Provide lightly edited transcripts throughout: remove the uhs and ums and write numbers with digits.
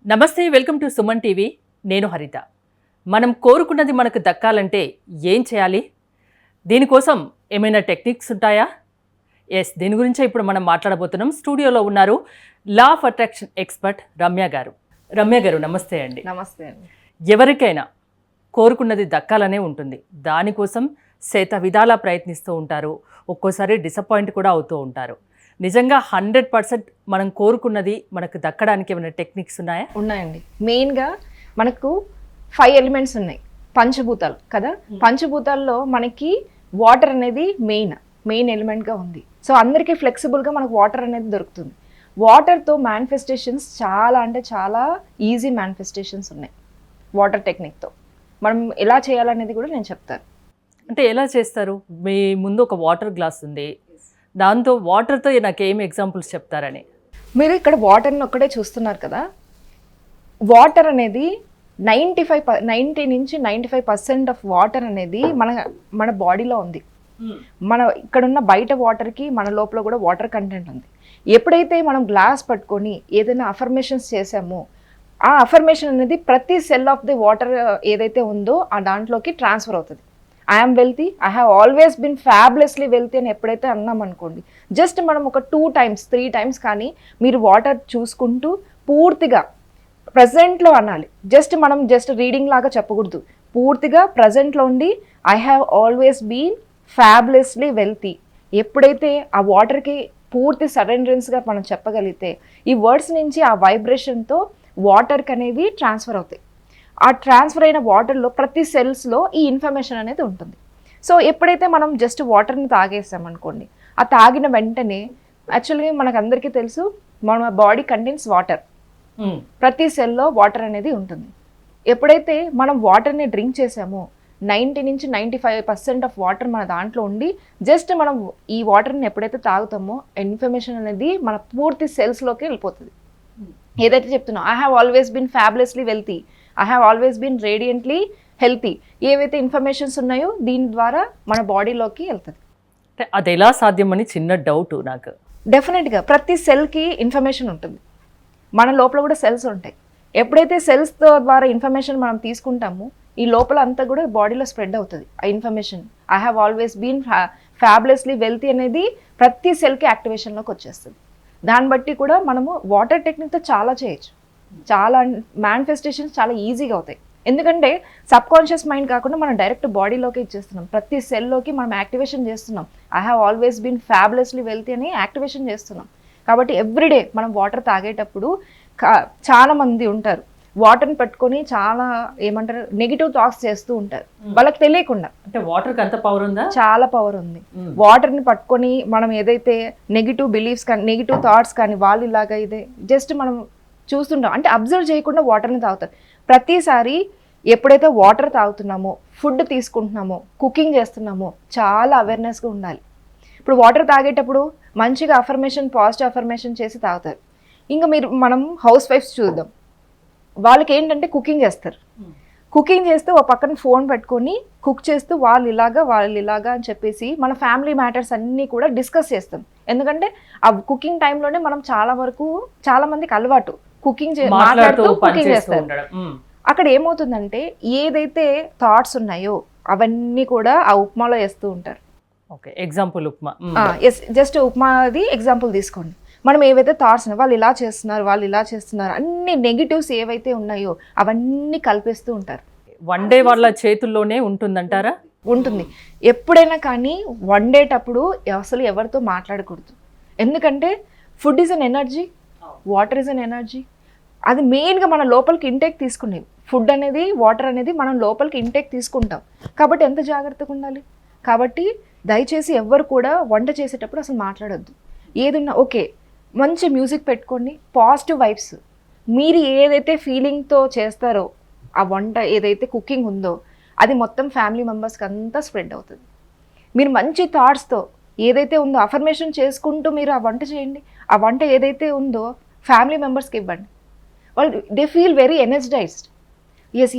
నమస్తే, welcome to Suman TV. నేను హరిత. మనం కోరుకున్నది మనకు దక్కాలంటే ఏం చేయాలి? దీనికోసం ఏమైనా టెక్నిక్స్ ఉంటాయా? దీని గురించే ఇప్పుడు మనం మాట్లాడబోతున్నాం. స్టూడియోలో ఉన్నారు law of attraction expert Ramya గారు. రమ్య గారు, నమస్తే అండి. నమస్తే అండి. ఎవరికైనా కోరుకున్నది దక్కాలనే ఉంటుంది. దానికోసం శత విధాలా ప్రయత్నిస్తూ ఉంటారు. ఒక్కోసారి డిసప్పాయింట్ కూడా అవుతూ ఉంటారు. నిజంగా 100% మనం కోరుకున్నది మనకు దక్కడానికి ఏమైనా టెక్నిక్స్ ఉన్నాయా? ఉన్నాయండి. మెయిన్గా మనకు 5 ఎలిమెంట్స్ ఉన్నాయి, పంచభూతాలు కదా. పంచభూతాల్లో మనకి వాటర్ అనేది మెయిన్ ఎలిమెంట్గా ఉంది. సో అందరికీ ఫ్లెక్సిబుల్గా మనకు వాటర్ అనేది దొరుకుతుంది. వాటర్తో మేనిఫెస్టేషన్స్ చాలా అంటే చాలా ఈజీ మేనిఫెస్టేషన్స్ ఉన్నాయి. వాటర్ టెక్నిక్తో మనం ఎలా చేయాలనేది కూడా నేను చెప్తాను. అంటే ఎలా చేస్తారు? మీ ముందు ఒక వాటర్ గ్లాస్ ఉంది, దాంతో వాటర్తో నాకు ఏమి ఎగ్జాంపుల్స్ చెప్తారని. మీరు ఇక్కడ వాటర్ని ఒక్కడే చూస్తున్నారు కదా. వాటర్ అనేది 90 నుంచి 95% ఆఫ్ వాటర్ అనేది మన బాడీలో ఉంది. మన ఇక్కడున్న బయట వాటర్కి మన లోపల కూడా వాటర్ కంటెంట్ ఉంది. ఎప్పుడైతే మనం గ్లాస్ పట్టుకొని ఏదైనా అఫర్మేషన్స్ చేసామో ఆ అఫర్మేషన్ అనేది ప్రతి సెల్ ఆఫ్ ది వాటర్ ఏదైతే ఉందో ఆ దాంట్లోకి ట్రాన్స్ఫర్ అవుతుంది. I'm wealthy, I have always been fabulously wealthy అని ఎప్పుడైతే అన్నాం అనుకోండి, జస్ట్ మనం ఒక 2 times 3 times కానీ మీరు వాటర్ చూసుకుంటూ పూర్తిగా ప్రజెంట్లో అనాలి. మనం రీడింగ్ లాగా చెప్పకూడదు. పూర్తిగా ప్రజెంట్లో ఉండి I have always been fabulously wealthy ఎప్పుడైతే ఆ వాటర్కి పూర్తి సరెండరెన్స్గా మనం చెప్పగలిగితే ఈ వర్డ్స్ నుంచి ఆ వైబ్రేషన్తో వాటర్కి అనేవి ట్రాన్స్ఫర్ అవుతాయి. ఆ ట్రాన్స్ఫర్ అయిన వాటర్లో ప్రతి సెల్స్లో ఈ ఇన్ఫర్మేషన్ అనేది ఉంటుంది. సో ఎప్పుడైతే మనం జస్ట్ వాటర్ని తాగేస్తామనుకోండి, ఆ తాగిన వెంటనే యాక్చువల్గా మనకు అందరికీ తెలుసు మన బాడీ కంటైన్స్ వాటర్. ప్రతి సెల్లో వాటర్ అనేది ఉంటుంది. ఎప్పుడైతే మనం వాటర్ని డ్రింక్ చేసామో 90 నుంచి 95% ఆఫ్ వాటర్ మన దాంట్లో ఉండి జస్ట్ మనం ఈ వాటర్ని ఎప్పుడైతే తాగుతామో ఇన్ఫర్మేషన్ అనేది మన పూర్తి సెల్స్లోకి వెళ్ళిపోతుంది. ఏదైతే చెప్తున్నా I have always been fabulously wealthy, I have always been radiantly healthy, ఏవైతే ఇన్ఫర్మేషన్స్ ఉన్నాయో దీని ద్వారా మన బాడీలోకి వెళ్తుంది. అది ఎలా సాధ్యమని చిన్న డౌట్ నాకు. డెఫినెట్గా ప్రతి సెల్కి ఇన్ఫర్మేషన్ ఉంటుంది. మన లోపల కూడా సెల్స్ ఉంటాయి. ఎప్పుడైతే సెల్స్ ద్వారా ఇన్ఫర్మేషన్ మనం తీసుకుంటామో ఈ లోపల అంతా కూడా బాడీలో స్ప్రెడ్ అవుతుంది ఆ information. I have always been fabulously wealthy అనేది ప్రతి సెల్కి యాక్టివేషన్లోకి వచ్చేస్తుంది. దాన్ని బట్టి కూడా మనము వాటర్ టెక్నిక్తో చాలా చేయొచ్చు. చాలా మేనిఫెస్టేషన్స్ చాలా ఈజీగా అవుతాయి. ఎందుకంటే సబ్ కాన్షియస్ మైండ్ కాకుండా మనం డైరెక్ట్ బాడీలోకి ఇచ్చేస్తున్నాం. ప్రతి సెల్లోకి మనం యాక్టివేషన్ చేస్తున్నాం. I have always been fabulously wealthy అని యాక్టివేషన్ చేస్తున్నాం. కాబట్టి ఎవ్రీడే మనం వాటర్ తాగేటప్పుడు చాలా మంది ఉంటారు వాటర్ని పెట్టుకొని చాలా ఏమంటారు నెగిటివ్ థాట్స్ చేస్తూ ఉంటారు వాళ్ళకి తెలియకుండా. అంటే వాటర్కి అంత పవర్ ఉందా? చాలా పవర్ ఉంది. వాటర్ని పట్టుకొని మనం ఏదైతే నెగిటివ్ బిలీఫ్స్ కానీ నెగిటివ్ థాట్స్ కానీ వాళ్ళు ఇలాగా ఇదే జస్ట్ మనం చూస్తుంటాం, అంటే అబ్జర్వ్ చేయకుండా వాటర్ని తాగుతారు. ప్రతిసారి ఎప్పుడైతే వాటర్ తాగుతున్నామో ఫుడ్ తీసుకుంటున్నామో కుకింగ్ చేస్తున్నామో చాలా అవేర్నెస్గా ఉండాలి. ఇప్పుడు వాటర్ తాగేటప్పుడు మంచిగా అఫర్మేషన్ పాజిటివ్ అఫర్మేషన్ చేసి తాగుతారు. ఇంకా మనం హౌస్ వైఫ్స్ చూద్దాం, వాళ్ళకి ఏంటంటే కుకింగ్ చేస్తారు. కుకింగ్ చేస్తూ ఒక పక్కన ఫోన్ పెట్టుకొని కుక్ చేస్తూ వాళ్ళు ఇలాగా అని చెప్పేసి మన ఫ్యామిలీ మ్యాటర్స్ అన్నీ కూడా డిస్కస్ చేస్తాం. ఎందుకంటే ఆ కుకింగ్ టైంలోనే మనం చాలా మందికి అలవాటు కుకింగ్ మాట్లాడుతూ కుకింగ్ చేస్తారు. అక్కడ ఏమవుతుందంటే ఏదైతే థాట్స్ ఉన్నాయో అవన్నీ కూడా ఆ ఉప్మాలో వేస్తూ ఉంటారు. Okay, example upma. జస్ట్ ఉప్మాది ఎగ్జాంపుల్ తీసుకోండి. మనం ఏవైతే థాట్స్ ఉన్నాయో వాళ్ళు ఇలా చేస్తున్నారు అన్ని నెగిటివ్స్ ఏవైతే ఉన్నాయో అవన్నీ కల్పిస్తూ ఉంటారు. వన్ డే వాళ్ళ చేతుల్లోనే ఉంటుందంటారా? ఉంటుంది. ఎప్పుడైనా కానీ వండేటప్పుడు అసలు ఎవరితో మాట్లాడకూడదు. ఎందుకంటే food is an energy, water is an energy. అది మెయిన్గా మన లోపలికి ఇంటేక్ తీసుకునేవి. ఫుడ్ అనేది వాటర్ అనేది మనం లోపలికి ఇంటేక్ తీసుకుంటాం. కాబట్టి ఎంత జాగ్రత్తగా ఉండాలి. కాబట్టి దయచేసి ఎవ్వరు కూడా వంట చేసేటప్పుడు అసలు మాట్లాడొద్దు. ఏదున్నా ఓకే మంచి మ్యూజిక్ పెట్టుకోండి, పాజిటివ్ వైబ్స్. మీరు ఏదైతే ఫీలింగ్తో చేస్తారో ఆ వంట ఏదైతే కుకింగ్ ఉందో అది మొత్తం ఫ్యామిలీ మెంబర్స్కి అంతా స్ప్రెడ్ అవుతుంది. మీరు మంచి థాట్స్తో ఏదైతే ఉందో అఫర్మేషన్ చేసుకుంటూ మీరు ఆ వంట చేయండి. ఆ వంట ఏదైతే ఉందో ఫ్యామిలీ మెంబర్స్కి ఇవ్వండి. వాళ్ళు దే ఫీల్ వెరీ ఎనర్జైజ్డ్.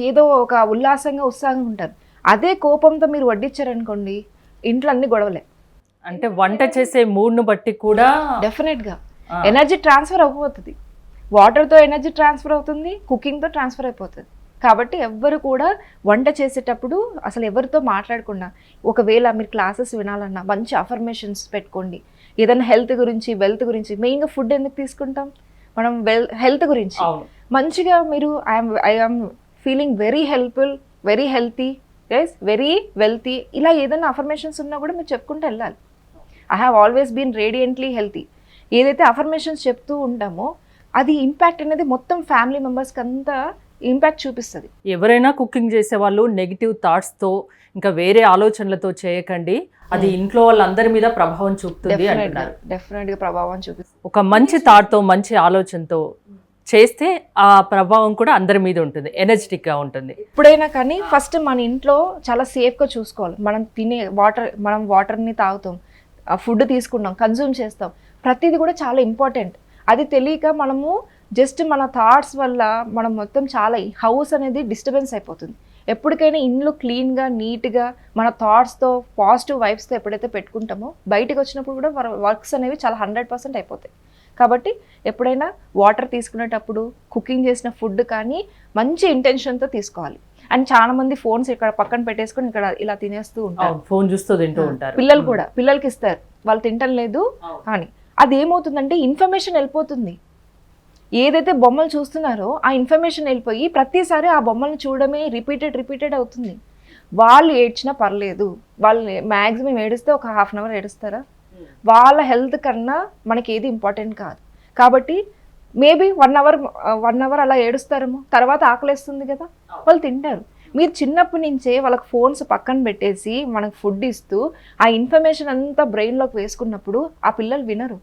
ఏదో ఒక ఉత్సాహంగా ఉంటారు. అదే కోపంతో మీరు వడ్డించారనుకోండి ఇంట్లో అన్ని గొడవలే. అంటే వంట చేసే మూడ్ను బట్టి కూడా డెఫినెట్గా ఎనర్జీ ట్రాన్స్ఫర్ అయిపోతుంది. వాటర్తో ఎనర్జీ ట్రాన్స్ఫర్ అవుతుంది, కుకింగ్తో ట్రాన్స్ఫర్ అయిపోతుంది. కాబట్టి ఎవ్వరు కూడా వంట చేసేటప్పుడు అసలు ఎవరితో మాట్లాడకుండా, ఒకవేళ మీరు క్లాసెస్ వినాలన్నా మంచి అఫర్మేషన్స్ పెట్టుకోండి. ఏదైనా హెల్త్ గురించి, వెల్త్ గురించి, మెయిన్గా ఫుడ్ ఎందుకు తీసుకుంటాం మనం, హెల్త్ గురించి మంచిగా మీరు I'm feeling very helpful, very healthy, yes very wealthy, ఇలా ఏదైనా అఫర్మేషన్స్ ఉన్నా కూడా మీరు చెప్పుకుంటూ వెళ్ళాలి. I have always been radiantly healthy, ఏదైతే అఫర్మేషన్స్ చెప్తూ ఉంటామో అది ఇంపాక్ట్ అనేది మొత్తం ఫ్యామిలీ మెంబర్స్కి అంతా ఇంపాక్ట్ చూపిస్తుంది. ఎవరైనా కుకింగ్ చేసే వాళ్ళు నెగిటివ్ థాట్స్తో ఇంకా వేరే ఆలోచనలతో చేయకండి, అది ఇంట్లో వాళ్ళందరి మీద ప్రభావం చూపుతుంది అంటున్నారు. డెఫినెట్గా ప్రభావం చూపిస్తుంది. ఒక మంచి థాట్తో, మంచి ఆలోచనతో చేస్తే ఆ ప్రభావం కూడా అందరి మీద ఉంటుంది, ఎనర్జెటిక్గా ఉంటుంది. ఎప్పుడైనా కానీ ఫస్ట్ మన ఇంట్లో చాలా సేఫ్గా చూసుకోవాలి. మనం తినే మనం వాటర్ని తాగుతాం, ఫుడ్ తీసుకుంటాం, కన్జ్యూమ్ చేస్తాం, ప్రతిదీ కూడా చాలా ఇంపార్టెంట్. అది తెలియక మనము జస్ట్ మన థాట్స్ వల్ల మనం మొత్తం చాలా హౌస్ అనేది డిస్టర్బెన్స్ అయిపోతుంది. ఎప్పటికైనా ఇంట్లో క్లీన్గా, నీట్గా మన థాట్స్తో, పాజిటివ్ వైబ్స్తో ఎప్పుడైతే పెట్టుకుంటామో బయటకు వచ్చినప్పుడు కూడా వర్క్స్ అనేవి చాలా 100% అయిపోతాయి. కాబట్టి ఎప్పుడైనా వాటర్ తీసుకునేటప్పుడు, కుకింగ్ చేసిన ఫుడ్ కానీ మంచి ఇంటెన్షన్తో తీసుకోవాలి. అండ్ చాలా మంది ఫోన్స్ ఇక్కడ పక్కన పెట్టేసుకొని ఇక్కడ ఇలా తినేస్తూ ఉంటారు, ఫోన్ చూస్తూ తింటూ ఉంటారు. పిల్లలు కూడా, పిల్లలకి ఇస్తారు, వాళ్ళు తింటం లేదు కానీ అది ఏమవుతుందంటే ఇన్ఫర్మేషన్ వెళ్ళిపోతుంది. ఏదైతే బొమ్మలు చూస్తున్నారో ఆ ఇన్ఫర్మేషన్ వెళ్ళిపోయి ప్రతిసారి ఆ బొమ్మలను చూడడమే రిపీటెడ్ అవుతుంది. వాళ్ళు ఏడ్చినా పర్లేదు, వాళ్ళు మ్యాక్సిమం ఏడిస్తే ఒక 1/2 అవర్ ఏడుస్తారా, వాళ్ళ హెల్త్ కన్నా మనకి ఏది ఇంపార్టెంట్ కాదు. కాబట్టి మేబీ 1 అవర్ అలా ఏడుస్తారేమో, తర్వాత ఆకలేస్తుంది కదా, వాళ్ళు తింటారు. మీరు చిన్నప్పటి నుంచే వాళ్ళకి ఫోన్స్ పక్కన పెట్టేసి మనకు ఫుడ్ ఇస్తూ ఆ ఇన్ఫర్మేషన్ అంతా బ్రెయిన్లోకి వేసుకున్నప్పుడు ఆ పిల్లలు వినరు.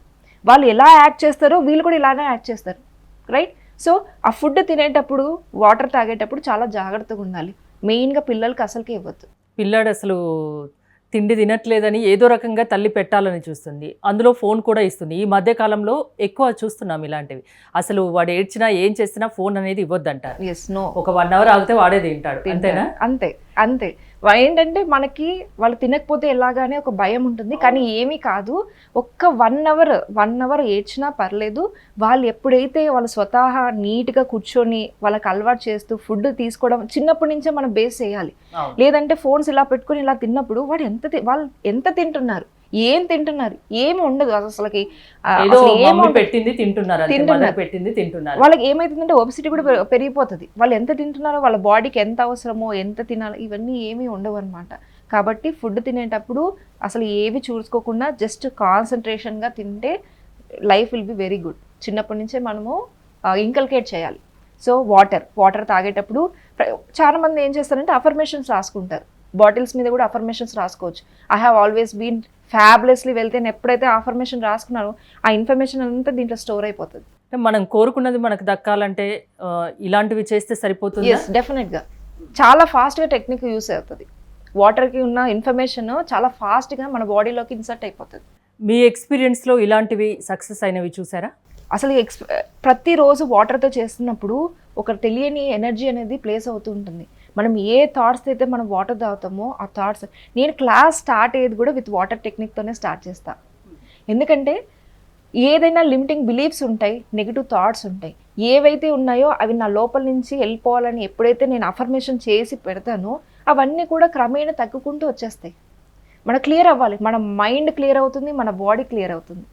వాళ్ళు ఎలా యాక్ట్ చేస్తారో వీళ్ళు కూడా ఇలానే యాక్ట్ చేస్తారు, రైట్? సో ఆ ఫుడ్ తినేటప్పుడు, వాటర్ తాగేటప్పుడు చాలా జాగ్రత్తగా ఉండాలి. మెయిన్గా పిల్లలకి అసలుకే ఇవ్వద్దు. పిల్లాడు అసలు తిండి తినట్లేదని ఏదో రకంగా తల్లి పెట్టాలని చూస్తుంది, అందులో ఫోన్ కూడా ఇస్తుంది. ఈ మధ్య కాలంలో ఎక్కువ చూస్తున్నాం ఇలాంటివి. అసలు వాడు ఏడ్చినా ఏం చేసినా ఫోన్ అనేది ఇవ్వద్దంటారు. ఒక 1 అవర్ ఆగితే వాడే తింటాడు, అంతేనా? అంతే. ఏంటంటే మనకి వాళ్ళు తినకపోతే ఎలాగానే ఒక భయం ఉంటుంది, కానీ ఏమీ కాదు. ఒక్క 1 అవర్ ఏడ్చినా పర్లేదు. వాళ్ళు ఎప్పుడైతే వాళ్ళు స్వతహా నీట్గా కూర్చొని వాళ్ళకి అలవాటు చేస్తూ ఫుడ్ తీసుకోవడం చిన్నప్పటి నుంచే మనం బేస్ చేయాలి. లేదంటే ఫోన్స్ ఇలా పెట్టుకుని ఇలా తిన్నప్పుడు వాళ్ళు ఎంత తింటున్నారు, ఏం తింటున్నారు, ఏమి ఉండదు అసలుకి. వాళ్ళకి ఏమైతుందంటే ఒబెసిటీ కూడా పెరిగిపోతుంది. వాళ్ళు ఎంత తింటున్నారో, వాళ్ళ బాడీకి ఎంత అవసరమో, ఎంత తినాలో, ఇవన్నీ ఏమీ ఉండవు అనమాట. కాబట్టి ఫుడ్ తినేటప్పుడు అసలు ఏవి చూసుకోకుండా జస్ట్ కాన్సన్ట్రేషన్గా తింటే life will be very good. చిన్నప్పటి నుంచే మనము ఇంకల్కేట్ చేయాలి. సో వాటర్ తాగేటప్పుడు చాలా మంది ఏం చేస్తారంటే అఫర్మేషన్స్ రాసుకుంటారు. బాటిల్స్ మీద కూడా అఫర్మేషన్స్ రాసుకోవచ్చు. ఐ హ్యావ్ ఆల్వేస్ బీన్ ఫ్యాబులస్లీ వెళ్తే ఎప్పుడైతే అఫర్మేషన్ రాసుకున్నారో ఆ ఇన్ఫర్మేషన్ అంతా దీంట్లో స్టోర్ అయిపోతుంది. మనం కోరుకున్నది మనకు దక్కాలంటే ఇలాంటివి చేస్తే సరిపోతుంది. ఎస్, డెఫినెట్గా చాలా ఫాస్ట్గా టెక్నిక్ యూస్ అవుతుంది. వాటర్కి ఉన్న ఇన్ఫర్మేషన్ చాలా ఫాస్ట్గా మన బాడీలోకి ఇన్సర్ట్ అయిపోతుంది. మీ ఎక్స్పీరియన్స్లో ఇలాంటివి సక్సెస్ అయినవి చూసారా? అసలు ప్రతిరోజు వాటర్తో చేస్తున్నప్పుడు ఒక తెలియని ఎనర్జీ అనేది ప్లేస్ అవుతూ ఉంటుంది. మనం ఏ థాట్స్ అయితే మనం వాటర్ తాగుతామో ఆ థాట్స్, నేను క్లాస్ స్టార్ట్ అయ్యేది కూడా విత్ వాటర్ టెక్నిక్తోనే స్టార్ట్ చేస్తాను. ఎందుకంటే ఏదైనా లిమిటింగ్ బిలీఫ్స్ ఉంటాయి, నెగిటివ్ థాట్స్ ఉంటాయి, ఏవైతే ఉన్నాయో అవి నా లోపల నుంచి వెళ్ళిపోవాలని ఎప్పుడైతే నేను అఫర్మేషన్ చేసి పెడతానో అవన్నీ కూడా క్రమేణా తగ్గుకుంటూ వచ్చేస్తాయి. మన క్లియర్ అవ్వాలి, మన మైండ్ క్లియర్ అవుతుంది, మన బాడీ క్లియర్ అవుతుంది.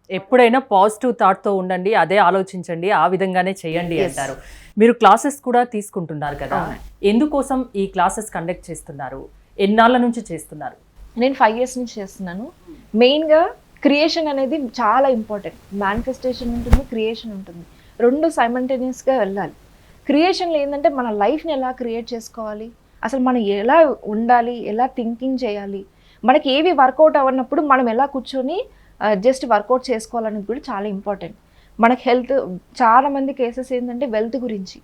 ఎప్పుడైనా పాజిటివ్ థాట్తో ఉండండి, అదే ఆలోచించండి, ఆ విధంగానే చేయండి అంటారు. మీరు క్లాసెస్ కూడా తీసుకుంటున్నారు కదా, ఎందుకోసం ఈ క్లాసెస్ కండక్ట్ చేస్తున్నారు? ఎన్నాళ్ళ నుంచి చేస్తున్నారు? నేను 5 years నుంచి చేస్తున్నాను. మెయిన్గా క్రియేషన్ అనేది చాలా ఇంపార్టెంట్. మేనిఫెస్టేషన్ ఉంటుంది, క్రియేషన్ ఉంటుంది, రెండు సైమల్టేనియస్గా వెళ్ళాలి. క్రియేషన్లో ఏంటంటే మన లైఫ్ని ఎలా క్రియేట్ చేసుకోవాలి, అసలు మనం ఎలా ఉండాలి, ఎలా థింకింగ్ చేయాలి, మనకి ఏవి వర్కౌట్ అవ్వనప్పుడు మనం ఎలా కూర్చొని జస్ట్ వర్కౌట్ చేసుకోవాలనేది కూడా చాలా ఇంపార్టెంట్. మనకి హెల్త్, చాలామంది కేసెస్ ఏంటంటే వెల్త్ గురించి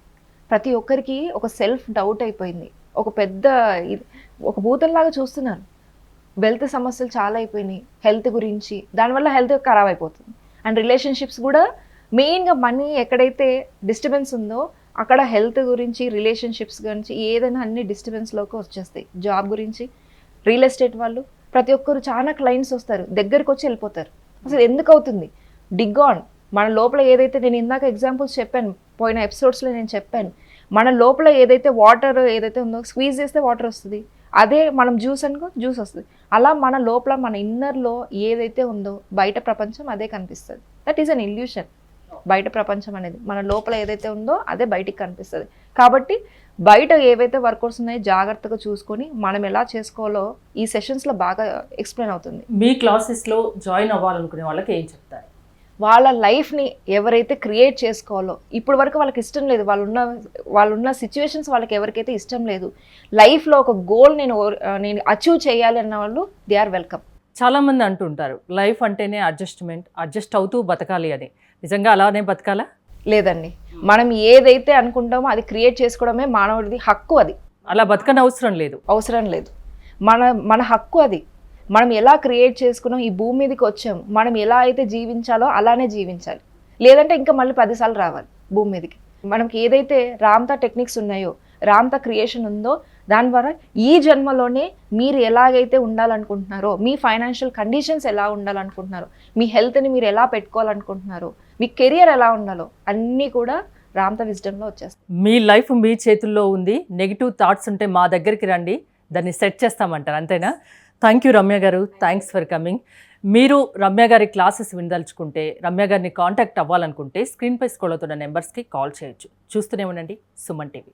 ప్రతి ఒక్కరికి ఒక సెల్ఫ్ డౌట్ అయిపోయింది, ఒక పెద్ద ఒక భూతంలాగా చూస్తున్నారు. వెల్త్ సమస్యలు చాలా అయిపోయినాయి హెల్త్ గురించి, దానివల్ల హెల్త్ ఖరాబ్ అయిపోతుంది. అండ్ రిలేషన్షిప్స్ కూడా మెయిన్గా మనీ ఎక్కడైతే డిస్టర్బెన్స్ ఉందో అక్కడ హెల్త్ గురించి, రిలేషన్షిప్స్ గురించి ఏదైనా అన్ని డిస్టర్బెన్స్లోకి వచ్చేస్తాయి. జాబ్ గురించి, రియల్ ఎస్టేట్ వాళ్ళు ప్రతి ఒక్కరు చాలా క్లయింట్స్ వస్తారు, దగ్గరకు వచ్చి వెళ్ళిపోతారు. అసలు ఎందుకు అవుతుంది? డిగ్ ఆన్, మన లోపల ఏదైతే నేను ఇందాక ఎగ్జాంపుల్స్ చెప్పాను, పోయిన ఎపిసోడ్స్లో నేను చెప్పాను, మన లోపల ఏదైతే వాటర్ ఏదైతే ఉందో స్క్వీజ్ చేస్తే వాటర్ వస్తుంది, అదే మనం జ్యూస్ అనుకో జ్యూస్ వస్తుంది. అలా మన లోపల మన ఇన్నర్లో ఏదైతే ఉందో బయట ప్రపంచం అదే కనిపిస్తుంది. That is an illusion. బయట ప్రపంచం అనేది మన లోపల ఏదైతే ఉందో అదే బయటికి కనిపిస్తుంది. కాబట్టి బయట ఏవైతే వర్కౌట్స్ ఉన్నాయో జాగ్రత్తగా చూసుకొని మనం ఎలా చేసుకోవాలో ఈ సెషన్స్లో బాగా ఎక్స్ప్లెయిన్ అవుతుంది. మీ క్లాసెస్లో జాయిన్ అవ్వాలనుకునే వాళ్ళకి ఏం చెప్తారు? వాళ్ళ లైఫ్ని ఎవరైతే క్రియేట్ చేసుకోవాలో, ఇప్పుడు వరకు వాళ్ళకి ఇష్టం లేదు, వాళ్ళున్న సిచ్యువేషన్స్ వాళ్ళకి ఎవరికైతే ఇష్టం లేదు, లైఫ్లో ఒక గోల్ నేను అచీవ్ చేయాలి అన్న వాళ్ళు దే ఆర్ వెల్కమ్. చాలామంది అంటుంటారు లైఫ్ అంటేనే అడ్జస్ట్ అవుతూ బతకాలి అని. నిజంగా అలానే బతకాలా? లేదండి, మనం ఏదైతే అనుకుంటామో అది క్రియేట్ చేసుకోవడమే మానవుడిది హక్కు. అది అలా బతకని అవసరం లేదు. మన హక్కు అది. మనం ఎలా క్రియేట్ చేసుకున్నాం, ఈ భూమి మీదకి వచ్చాము, మనం ఎలా అయితే జీవించాలో అలానే జీవించాలి. లేదంటే ఇంకా మళ్ళీ 10 సార్లు రావాలి భూమి మీదకి. మనకి ఏదైతే రామ్తా టెక్నిక్స్ ఉన్నాయో, రామ్తా క్రియేషన్ ఉందో, దాని ద్వారా ఈ జన్మలోనే మీరు ఎలాగైతే ఉండాలనుకుంటున్నారో, మీ ఫైనాన్షియల్ కండిషన్స్ ఎలా ఉండాలనుకుంటున్నారో, మీ హెల్త్ని మీరు ఎలా పెట్టుకోవాలనుకుంటున్నారో, మీ కెరియర్ ఎలా ఉండాలో అన్నీ కూడా రామ్తా విజ్డమ్లో వచ్చేస్తాయి. మీ లైఫ్ మీ చేతుల్లో ఉంది. నెగిటివ్ థాట్స్ ఉంటే మా దగ్గరికి రండి, దాన్ని సెట్ చేస్తామంటారు, అంతేనా? థ్యాంక్ యూ రమ్య గారు, థ్యాంక్స్ ఫర్ కమింగ్. మీరు రమ్య గారి క్లాసెస్ వినదలుచుకుంటే, రమ్య గారిని కాంటాక్ట్ అవ్వాలనుకుంటే స్క్రీన్పై స్క్రోల్ అవుతున్న నెంబర్స్కి కాల్ చేయొచ్చు. చూస్తూనే ఉండండి సుమన్ టీవీ.